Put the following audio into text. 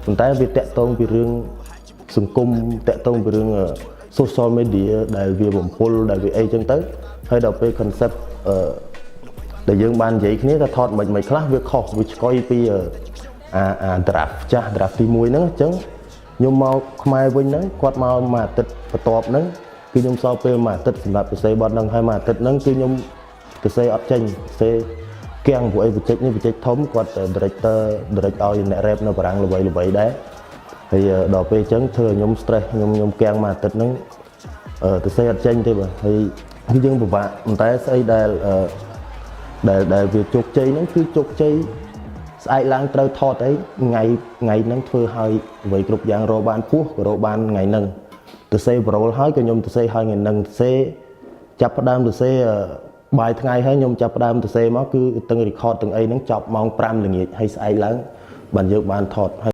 ប៉ុន្តែវាតាក់ទងពីរឿងសង្គមតាក់ទងពីរឿង social media ដែលវាបំពុលដែលវាអីចឹងទៅហើយដល់ពេល concept ដែលយើងបាននិយាយគ្នាថាថតមិនខ្លះវាខុសវាឆ្កុយពីអា draft ចាស់ draft ទី1ហ្នឹងអញ្ចឹងខ្ញុំមកខ្មែរវិញហ្នឹងគាត់មកមួយអាទិត្យបន្ទាប់ហ្នឹងគឺខ្ញុំសល់ពេលមួយអាទិត្យសម្រាប់សរសេរបទហ្នឹងហើយមួយអាទិត្យហ្នឹងគឺខ្ញុំសរសេរអត់ចេញសរសេរគៀងព្រោះអីបច្ចេកនេះបច្ចេកធំគាត់ director direct ឲ្យអ្នក rap នៅបារាំងល្បីៗដែរហើយដល់ពេលអញ្ចឹងធ្វើឲ្យខ្ញុំ stress ខ្ញុំគៀងមួយអាទិត្យហ្នឹងសរសេរអត់ចេញទេបាទហើយយើងពិបាកប៉ុន្តែស្អីដែលវាជោគជ័យហ្នឹងគឺជោគជ័យស្អែកឡើងត្រូវថតអីថ្ងៃហ្នឹងធ្វើឲ្យអ្វីគ្រប់យ៉ាងរកបានពោះក៏រកបានថ្ងៃហ្នឹងទៅសេប្រូលហើយក៏ខ្ញុំទៅសេឲ្យថ្ងៃហ្នឹងសេចាប់ផ្ដើមទៅសេបាយថ្ងៃហើយខ្ញុំចាប់ផ្ដើមទៅសេមកគឺទាំង record ទាំងអីហ្នឹងចប់ម៉ោង 5 ល្ងាចហើយស្អែកឡើងបានយើងបានថត